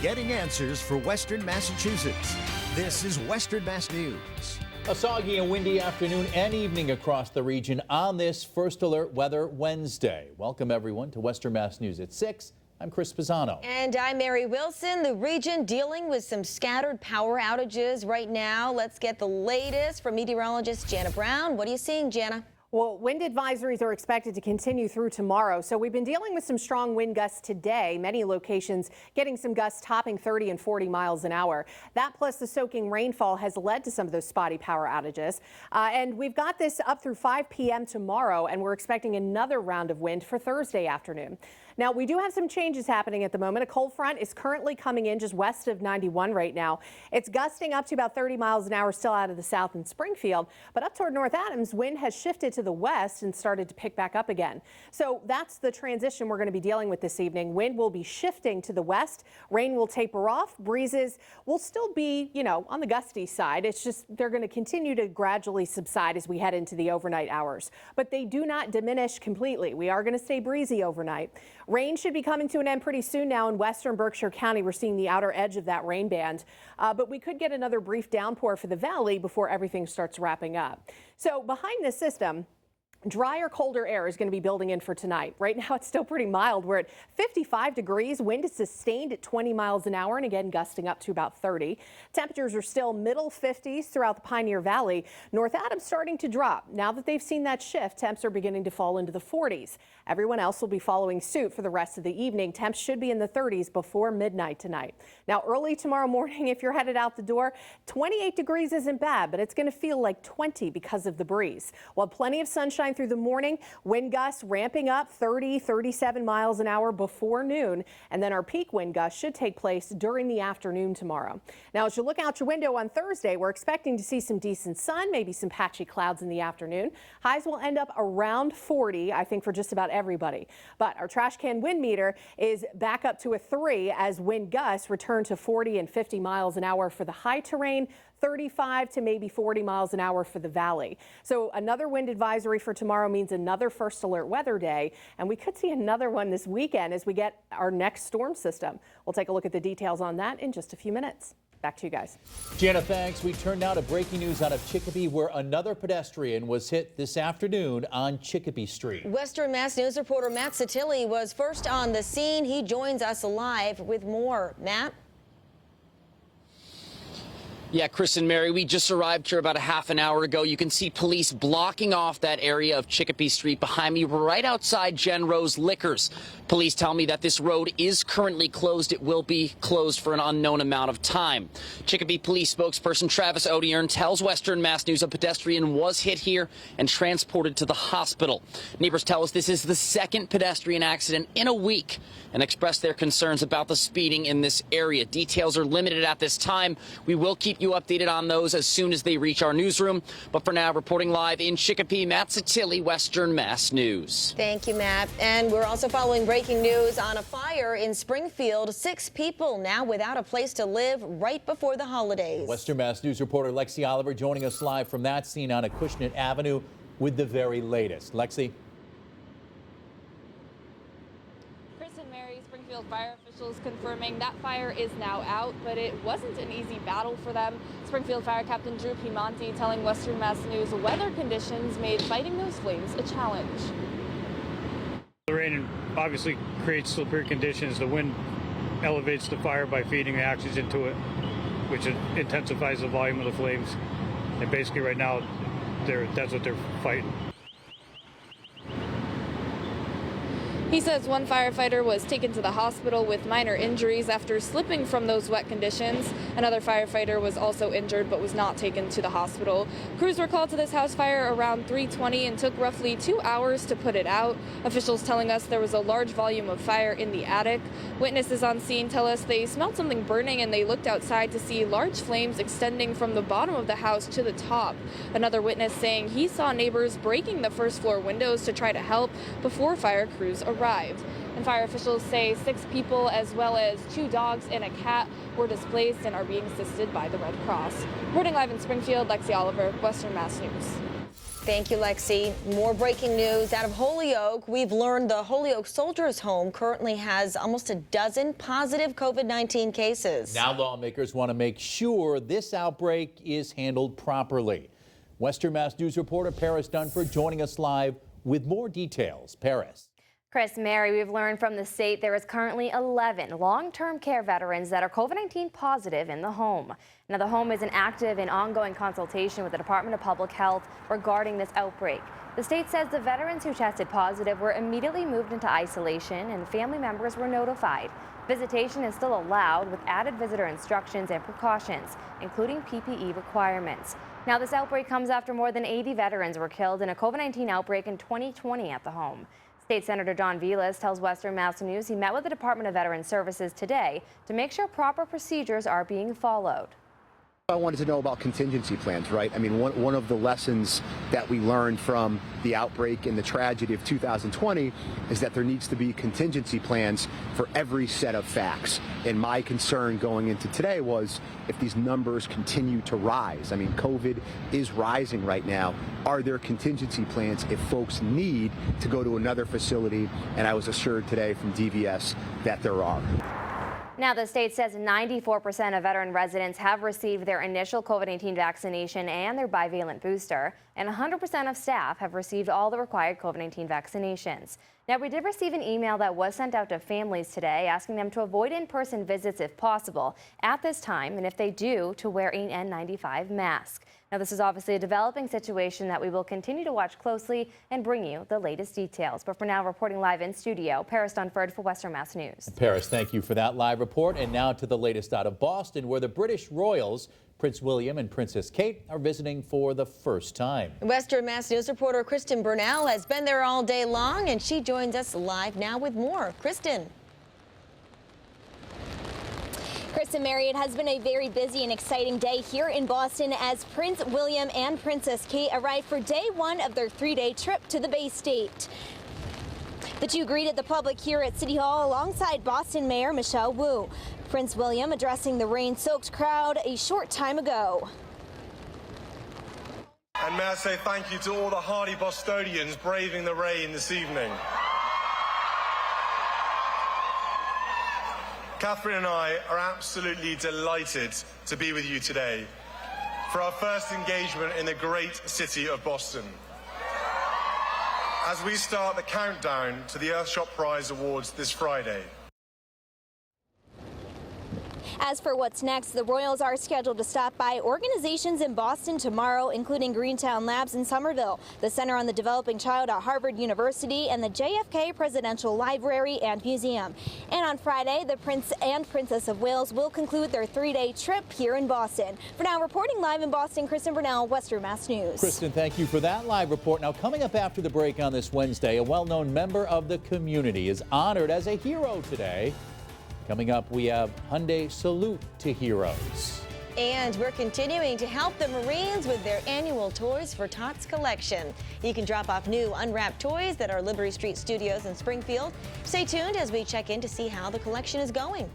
getting answers for Western Massachusetts. This is Western Mass News. A soggy and windy afternoon and evening across the region on this First Alert Weather Wednesday. Welcome everyone to Western Mass News at 6. I'm Chris Pisano. And I'm Mary Wilson. The region dealing with some scattered power outages right now. Let's get the latest from meteorologist Jana Brown. What are you seeing, Jana? Well, wind advisories are expected to continue through tomorrow. So we've been dealing with some strong wind gusts today. Many locations getting some gusts topping 30 and 40 miles an hour. That plus the soaking rainfall has led to some of those spotty power outages. And we've got this up through 5 p.m. tomorrow, and we're expecting another round of wind for Thursday afternoon. Now, we do have some changes happening at the moment. A cold front is currently coming in just west of 91 right now. It's gusting up to about 30 miles an hour still out of the south in Springfield, but up toward North Adams, wind has shifted to the west and started to pick back up again. So that's the transition we're going to be dealing with this evening. Wind will be shifting to the west. Rain will taper off. Breezes will still be, on the gusty side. It's just they're going to continue to gradually subside as we head into the overnight hours, but they do not diminish completely. We are going to stay breezy overnight. Rain should be coming to an end pretty soon now in western Berkshire County. We're seeing the outer edge of that rain band, but we could get another brief downpour for the valley before everything starts wrapping up. So behind this system, drier, colder air is going to be building in for tonight. Right now, it's still pretty mild. We're at 55 degrees. Wind is sustained at 20 miles an hour and again gusting up to about 30. Temperatures are still middle 50s throughout the Pioneer Valley. North Adams starting to drop. Now that they've seen that shift, temps are beginning to fall into the 40s. Everyone else will be following suit for the rest of the evening. Temps should be in the 30s before midnight tonight. Now, early tomorrow morning, if you're headed out the door, 28 degrees isn't bad, but it's going to feel like 20 because of the breeze. While plenty of sunshine through the morning, wind gusts ramping up 30, 37 miles an hour before noon, and then our peak wind gusts should take place during the afternoon tomorrow. Now, as you look out your window on Thursday, we're expecting to see some decent sun, maybe some patchy clouds in the afternoon. Highs will end up around 40, I think, for just about everybody. But our trash can wind meter is back up to a 3 as wind gusts return to 40 and 50 miles an hour for the high terrain, 35 to maybe 40 miles an hour for the valley. So another wind advisory for tomorrow means another first alert weather day, and we could see another one this weekend as we get our next storm system. We'll take a look at the details on that in just a few minutes. Back to you guys. Jana, thanks. We turn now to breaking news out of Chicopee, where another pedestrian was hit this afternoon on Chicopee Street. Western Mass News reporter Matt Satilli was first on the scene. He joins us live with more. Matt? Yeah, Chris and Mary, we just arrived here about a half an hour ago. You can see police blocking off that area of Chicopee Street behind me, right outside Jen Rose Liquors. Police tell me that this road is currently closed. It will be closed for an unknown amount of time. Chicopee police spokesperson Travis Odiern tells Western Mass News a pedestrian was hit here and transported to the hospital. Neighbors tell us this is the second pedestrian accident in a week and express their concerns about the speeding in this area. Details are limited at this time. We will keep you updated on those as soon as they reach our newsroom. But for now, reporting live in Chicopee, Matt Satilli, Western Mass News. Thank you, Matt. And we're also following breaking news on a fire in Springfield. 6 people now without a place to live right before the holidays. Western Mass News reporter Lexi Oliver joining us live from that scene on Acushnet Avenue with the very latest. Lexi. Springfield fire officials confirming that fire is now out, but it wasn't an easy battle for them. Springfield Fire Captain Drew Piemonte telling Western Mass News weather conditions made fighting those flames a challenge. The rain obviously creates slippery conditions. The wind elevates the fire by feeding the oxygen to it, which intensifies the volume of the flames. And basically right now, that's what they're fighting. He says one firefighter was taken to the hospital with minor injuries after slipping from those wet conditions. Another firefighter was also injured but was not taken to the hospital. Crews were called to this house fire around 3:20 and took roughly 2 hours to put it out. Officials telling us there was a large volume of fire in the attic. Witnesses on scene tell us they smelled something burning and they looked outside to see large flames extending from the bottom of the house to the top. Another witness saying he saw neighbors breaking the first floor windows to try to help before fire crews arrived. And fire officials say 6 people as well as 2 dogs and a cat were displaced and are being assisted by the Red Cross. Reporting live in Springfield, Lexi Oliver, Western Mass News. Thank you, Lexi. More breaking news out of Holyoke. We've learned the Holyoke Soldiers Home currently has almost a dozen positive COVID-19 cases. Now lawmakers want to make sure this outbreak is handled properly. Western Mass News reporter Paris Dunford joining us live with more details. Paris. Chris, Mary, we've learned from the state there is currently 11 long-term care veterans that are COVID-19 positive in the home. Now, the home is in active and ongoing consultation with the Department of Public Health regarding this outbreak. The state says the veterans who tested positive were immediately moved into isolation and family members were notified. Visitation is still allowed with added visitor instructions and precautions, including PPE requirements. Now, this outbreak comes after more than 80 veterans were killed in a COVID-19 outbreak in 2020 at the home. State Senator Don Vilas tells Western Mass News he met with the Department of Veterans Services today to make sure proper procedures are being followed. I wanted to know about contingency plans, right? I mean, one of the lessons that we learned from the outbreak and the tragedy of 2020 is that there needs to be contingency plans for every set of facts. And my concern going into today was if these numbers continue to rise, I mean, COVID is rising right now. Are there contingency plans if folks need to go to another facility? And I was assured today from DVS that there are. Now, the state says 94% of veteran residents have received their initial COVID-19 vaccination and their bivalent booster, and 100% of staff have received all the required COVID-19 vaccinations. Now, we did receive an email that was sent out to families today asking them to avoid in-person visits if possible at this time, and if they do, to wear an N95 mask. Now, this is obviously a developing situation that we will continue to watch closely and bring you the latest details. But for now, reporting live in studio, Paris Dunford for Western Mass News. Paris, thank you for that live report. And now to the latest out of Boston, where the British royals, Prince William and Princess Kate, are visiting for the first time. Western Mass News reporter Kristen Burnell has been there all day long, and she joins us live now with more. Kristen. Chris and Mary, it has been a very busy and exciting day here in Boston as Prince William and Princess Kate arrived for day one of their 3-day trip to the Bay State. The two greeted the public here at City Hall alongside Boston Mayor Michelle Wu. Prince William addressing the rain-soaked crowd a short time ago. And may I say thank you to all the hardy Bostonians braving the rain this evening. Catherine and I are absolutely delighted to be with you today for our first engagement in the great city of Boston. As we start the countdown to the Earthshot Prize Awards this Friday. As for what's next, the Royals are scheduled to stop by organizations in Boston tomorrow, including Greentown Labs in Somerville, the Center on the Developing Child at Harvard University, and the JFK Presidential Library and Museum. And on Friday, the Prince and Princess of Wales will conclude their 3-day trip here in Boston. For now, reporting live in Boston, Kristen Burnell, Western Mass News. Kristen, thank you for that live report. Now, coming up after the break on this Wednesday, a well-known member of the community is honored as a hero today. Coming up, we have Hyundai Salute to Heroes. And we're continuing to help the Marines with their annual Toys for Tots collection. You can drop off new unwrapped toys at our Liberty Street studios in Springfield. Stay tuned as we check in to see how the collection is going.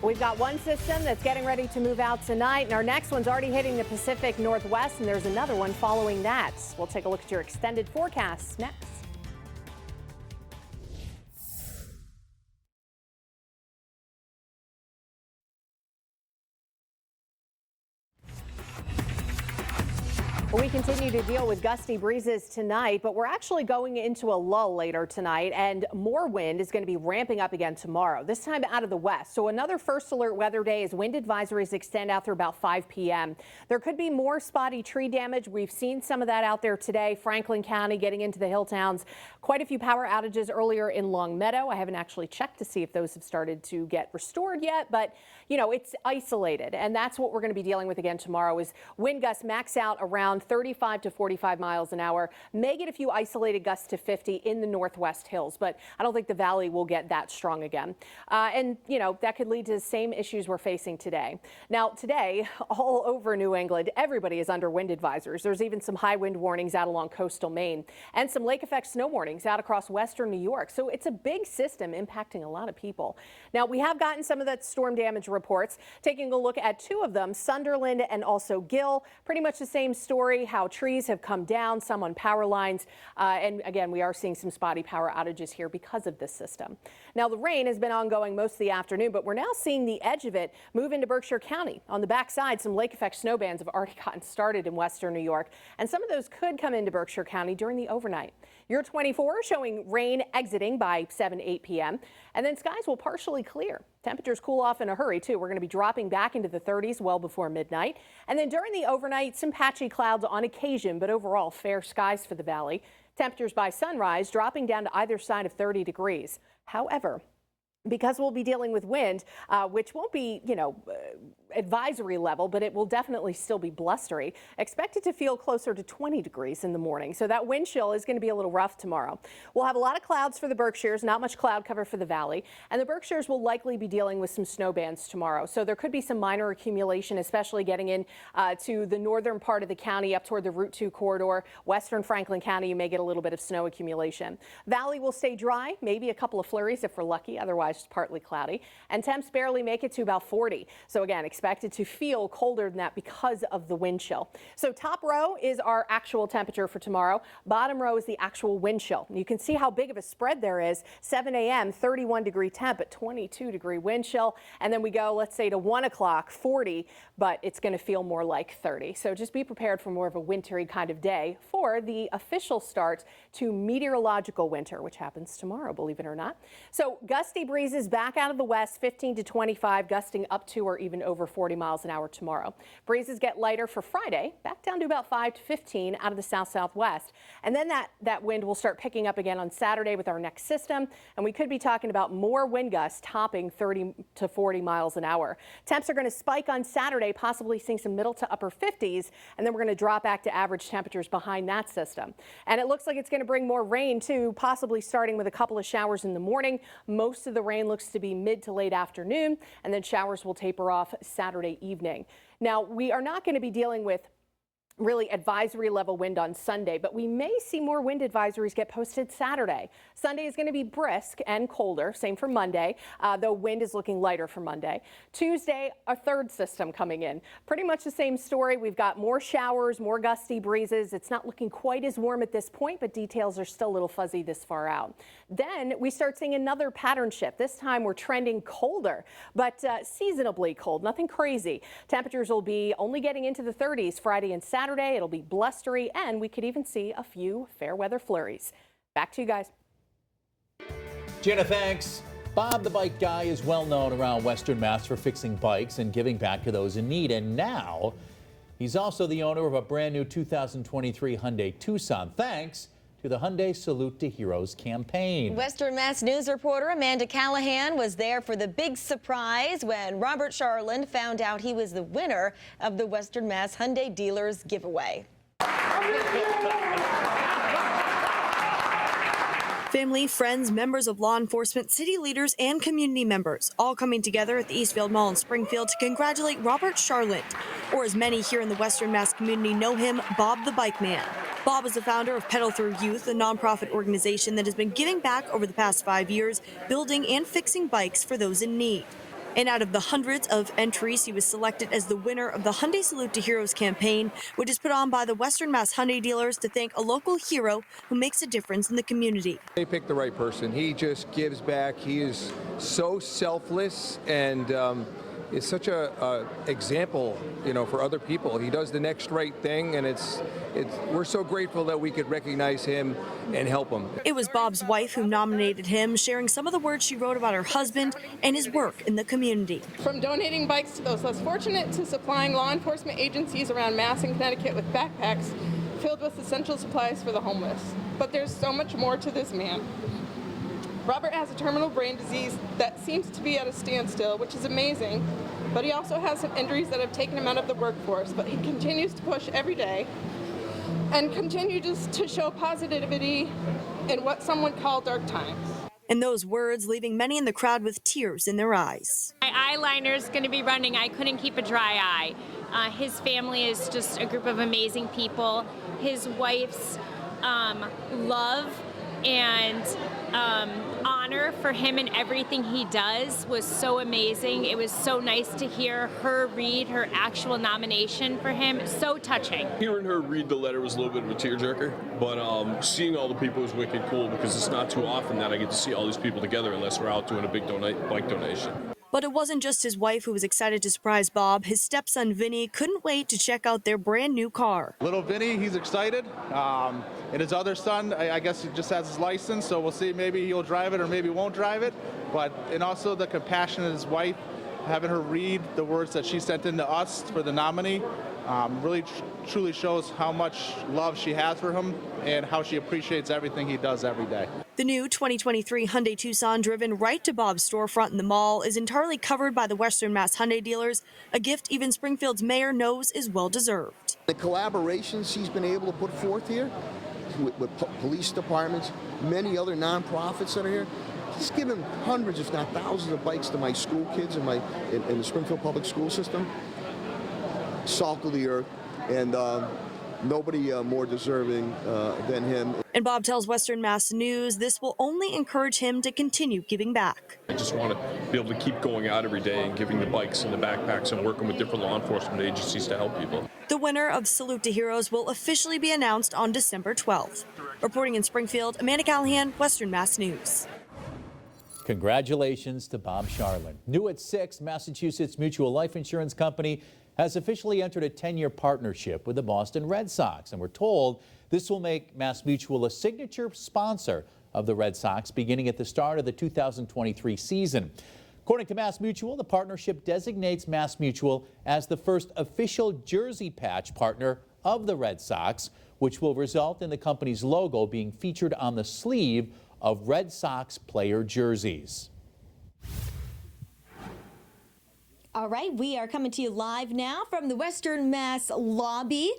We've got one system that's getting ready to move out tonight, and our next one's already hitting the Pacific Northwest, and there's another one following that. We'll take a look at your extended forecasts next. We continue to deal with gusty breezes tonight, but we're actually going into a lull later tonight, and more wind is going to be ramping up again tomorrow, this time out of the west. So another first alert weather day as wind advisories extend out through about 5 p.m. There could be more spotty tree damage. We've seen some of that out there today. Franklin County getting into the hill towns. Quite a few power outages earlier in Longmeadow. I haven't actually checked to see if those have started to get restored yet, but you know, it's isolated, and that's what we're going to be dealing with again tomorrow is wind gusts max out around 35 to 45 miles an hour. May get a few isolated gusts to 50 in the northwest hills, but I don't think the valley will get that strong again. And, you know, that could lead to the same issues we're facing today. Now, today, all over New England, everybody is under wind advisories. There's even some high wind warnings out along coastal Maine and some lake effect snow warnings out across western New York. So it's a big system impacting a lot of people. Now, we have gotten some of that storm damage reports. Taking a look at two of them, Sunderland and also Gill, pretty much the same story. flurry, how trees have come down, some on power lines. And again, we are seeing some spotty power outages here because of this system. Now, the rain has been ongoing most of the afternoon, but we're now seeing the edge of it move into Berkshire County. On the backside, some lake effect snow bands have already gotten started in western New York, and some of those could come into Berkshire County during the overnight. Your 24 showing rain exiting by 8 p.m. and then skies will partially clear. Temperatures cool off in a hurry, too. We're going to be dropping back into the 30s well before midnight. And then during the overnight, some patchy clouds on occasion, but overall fair skies for the valley. Temperatures by sunrise dropping down to either side of 30 degrees. However, because we'll be dealing with wind, which won't be, advisory level, but it will definitely still be blustery. Expected to feel closer to 20 degrees in the morning. So that wind chill is going to be a little rough tomorrow. We'll have a lot of clouds for the Berkshires, not much cloud cover for the valley. And the Berkshires will likely be dealing with some snow bands tomorrow. So there could be some minor accumulation, especially getting in to the northern part of the county up toward the Route 2 corridor. Western Franklin County, you may get a little bit of snow accumulation. Valley will stay dry, maybe a couple of flurries if we're lucky, otherwise just partly cloudy. And temps barely make it to about 40. So again, expected to feel colder than that because of the wind chill. So top row is our actual temperature for tomorrow. Bottom row is the actual wind chill. You can see how big of a spread there is. 7 a.m., 31 degree temp at 22 degree wind chill. And then we go, let's say to 1 o'clock, 40, but it's going to feel more like 30. So just be prepared for more of a wintry kind of day for the official start to meteorological winter, which happens tomorrow, believe it or not. So gusty breezes back out of the west, 15 to 25, gusting up to or even over 40 miles an hour tomorrow. Breezes get lighter for Friday, back down to about 5 to 15 out of the south-southwest. And then that wind will start picking up again on Saturday with our next system. And we could be talking about more wind gusts topping 30 to 40 miles an hour. Temps are going to spike on Saturday, possibly seeing some middle to upper 50s. And then we're going to drop back to average temperatures behind that system. And it looks like it's going to bring more rain too, possibly starting with a couple of showers in the morning. Most of the rain looks to be mid to late afternoon, and then showers will taper off Saturday evening. Now, we are not going to be dealing with really advisory level wind on Sunday, but we may see more wind advisories get posted Saturday. Sunday is going to be brisk and colder, same for Monday, though wind is looking lighter for Monday. Tuesday, a third system coming in. Pretty much the same story. We've got more showers, more gusty breezes. It's not looking quite as warm at this point, but details are still a little fuzzy this far out. Then we start seeing another pattern shift. This time we're trending colder, but seasonably cold, nothing crazy. Temperatures will be only getting into the 30s Friday and Saturday. It'll be blustery, and we could even see a few fair weather flurries. Back to you guys. Jenna, thanks. Bob the Bike Guy is well known around Western Mass for fixing bikes and giving back to those in need. And now he's also the owner of a brand new 2023 Hyundai Tucson, thanks to the Hyundai Salute to Heroes campaign. Western Mass News reporter Amanda Callahan was there for the big surprise when Robert Charland found out he was the winner of the Western Mass Hyundai Dealers giveaway. Family, friends, members of law enforcement, city leaders, and community members all coming together at the Eastfield Mall in Springfield to congratulate Robert Charland, or as many here in the Western Mass community know him, Bob the Bike Man. Bob is the founder of Pedal Through Youth, a nonprofit organization that has been giving back over the past 5 years, building and fixing bikes for those in need. And out of the hundreds of entries, he was selected as the winner of the Hyundai Salute to Heroes campaign, which is put on by the Western Mass Hyundai dealers to thank a local hero who makes a difference in the community. They picked the right person. He just gives back. He is so selfless and is such a example, for other people. He does the next right thing, and we're so grateful that we could recognize him and help him. It was Bob's wife who nominated him, sharing some of the words she wrote about her husband and his work in the community. From donating bikes to those less fortunate to supplying law enforcement agencies around Mass and Connecticut with backpacks filled with essential supplies for the homeless. But there's so much more to this man. Robert has a terminal brain disease that seems to be at a standstill, which is amazing, but he also has some injuries that have taken him out of the workforce, but he continues to push every day and continues to show positivity in what someone called dark times. And those words leaving many in the crowd with tears in their eyes. My eyeliner's going to be running. I couldn't keep a dry eye. His family is just a group of amazing people. His wife's love and honor honor for him and everything he does was so amazing. It was so nice to hear her read her actual nomination for him. So touching. Hearing her read the letter was a little bit of a tearjerker, but seeing all the people was wicked cool because it's not too often that I get to see all these people together unless we're out doing a big bike donation. But it wasn't just his wife who was excited to surprise Bob. His stepson Vinny couldn't wait to check out their brand new car. Little Vinny, he's excited. And his other son, I guess he just has his license, so we'll see. Maybe he'll drive it or maybe won't drive it. And also the compassion of his wife, having her read the words that she sent in to us for the nominee, really truly shows how much love she has for him and how she appreciates everything he does every day. The new 2023 Hyundai Tucson, driven right to Bob's storefront in the mall, is entirely covered by the Western Mass Hyundai dealers, a gift even Springfield's mayor knows is well-deserved. The collaborations he's been able to put forth here with police departments, many other nonprofits that are here, he's given hundreds, if not thousands, of bikes to my school kids in the Springfield public school system. Salt of the earth, and nobody more deserving than him. And Bob tells Western Mass News this will only encourage him to continue giving back. I just want to be able to keep going out every day and giving the bikes and the backpacks and working with different law enforcement agencies to help people. The winner of Salute to Heroes will officially be announced on December 12th. Reporting in Springfield, Amanda Callahan, Western Mass News. Congratulations to Bob Charlin. New at 6, Massachusetts Mutual Life Insurance Company has officially entered a 10-year partnership with the Boston Red Sox, and we're told this will make MassMutual a signature sponsor of the Red Sox beginning at the start of the 2023 season. According to MassMutual, the partnership designates MassMutual as the first official jersey patch partner of the Red Sox, which will result in the company's logo being featured on the sleeve of Red Sox player jerseys. All right, we are coming to you live now from the Western Mass lobby,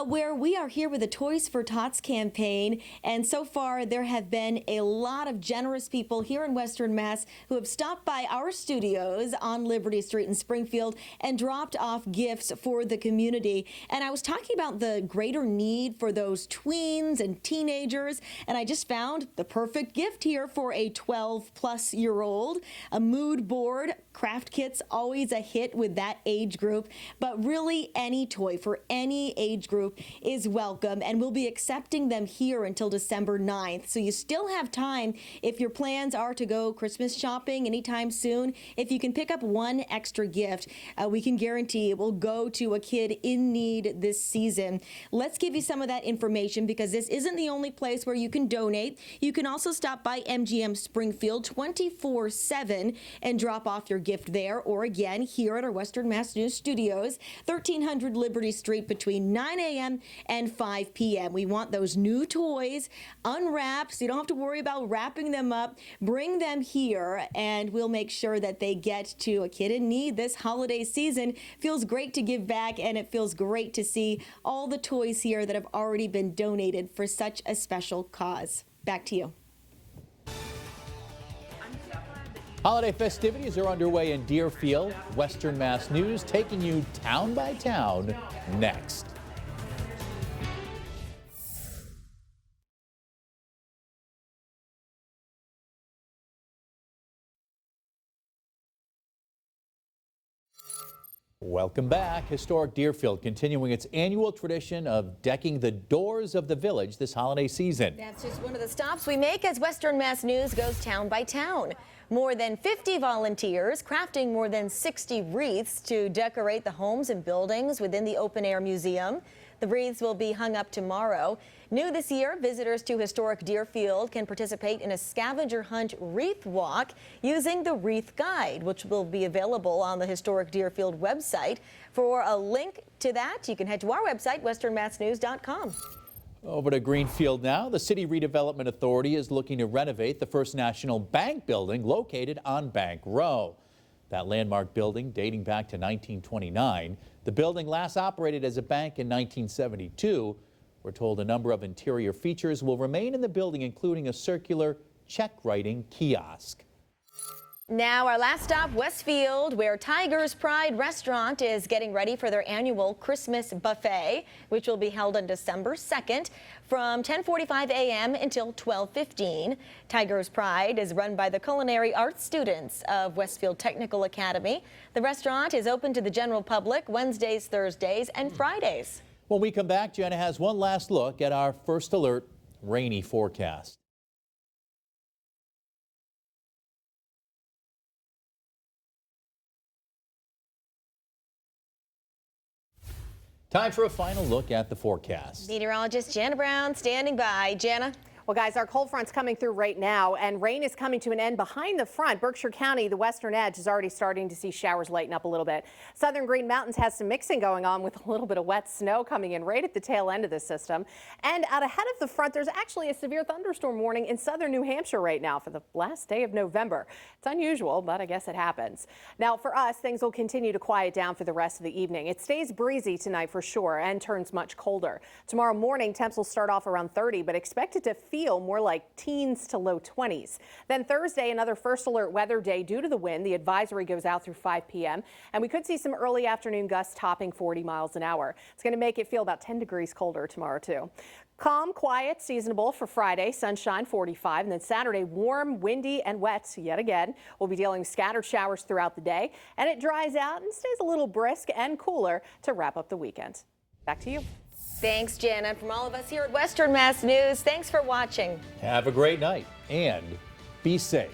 where we are here with the Toys for Tots campaign. And so far, there have been a lot of generous people here in Western Mass who have stopped by our studios on Liberty Street in Springfield and dropped off gifts for the community. And I was talking about the greater need for those tweens and teenagers, and I just found the perfect gift here for a 12-plus-year-old. A mood board. Craft kits, always a hit with that age group, but really any toy for any age group is welcome, and we'll be accepting them here until December 9th. So you still have time if your plans are to go Christmas shopping anytime soon. If you can pick up one extra gift, we can guarantee it will go to a kid in need this season. Let's give you some of that information because this isn't the only place where you can donate. You can also stop by MGM Springfield 24/7 and drop off your gift there, or again here at our Western Mass News studios, 1300 Liberty Street between 9 a.m. and 5 p.m. We want those new toys unwrapped so you don't have to worry about wrapping them up. Bring them here and we'll make sure that they get to a kid in need this holiday season. Feels great to give back, and it feels great to see all the toys here that have already been donated for such a special cause. Back to you. Holiday festivities are underway in Deerfield. Western Mass News taking you town by town next. Welcome back. Historic Deerfield continuing its annual tradition of decking the doors of the village this holiday season. That's just one of the stops we make as Western Mass News goes town by town. More than 50 volunteers crafting more than 60 wreaths to decorate the homes and buildings within the open-air museum. The wreaths will be hung up tomorrow. New this year, visitors to historic Deerfield can participate in a scavenger hunt wreath walk using the Wreath Guide, which will be available on the Historic Deerfield website. For a link to that, you can head to our website, westernmassnews.com. Over to Greenfield now. The City Redevelopment Authority is looking to renovate the First National Bank building located on Bank Row. That landmark building dating back to 1929. The building last operated as a bank in 1972. We're told a number of interior features will remain in the building, including a circular check writing kiosk. Now, our last stop, Westfield, where Tiger's Pride Restaurant is getting ready for their annual Christmas buffet, which will be held on December 2nd from 10:45 a.m. until 12:15. Tiger's Pride is run by the culinary arts students of Westfield Technical Academy. The restaurant is open to the general public Wednesdays, Thursdays, and Fridays. When we come back, Jenna has one last look at our First Alert rainy forecast. Time for a final look at the forecast. Meteorologist Jana Brown standing by. Jana? Well, guys, our cold front's coming through right now, and rain is coming to an end behind the front. Berkshire County, the western edge, is already starting to see showers lighten up a little bit. Southern Green Mountains has some mixing going on with a little bit of wet snow coming in right at the tail end of this system. And out ahead of the front, there's actually a severe thunderstorm warning in southern New Hampshire right now for the last day of November. It's unusual, but I guess it happens. Now, for us, things will continue to quiet down for the rest of the evening. It stays breezy tonight for sure and turns much colder. Tomorrow morning, temps will start off around 30, but expect it to feel more like teens to low 20s. Then Thursday, another first alert weather day due to the wind. The advisory goes out through 5 p.m. and we could see some early afternoon gusts topping 40 miles an hour. It's going to make it feel about 10 degrees colder tomorrow too. Calm, quiet, seasonable for Friday, sunshine 45, and then Saturday warm, windy, and wet yet again. We'll be dealing with scattered showers throughout the day, and it dries out and stays a little brisk and cooler to wrap up the weekend. Back to you. Thanks, Jana. From all of us here at Western Mass News, thanks for watching. Have a great night and be safe.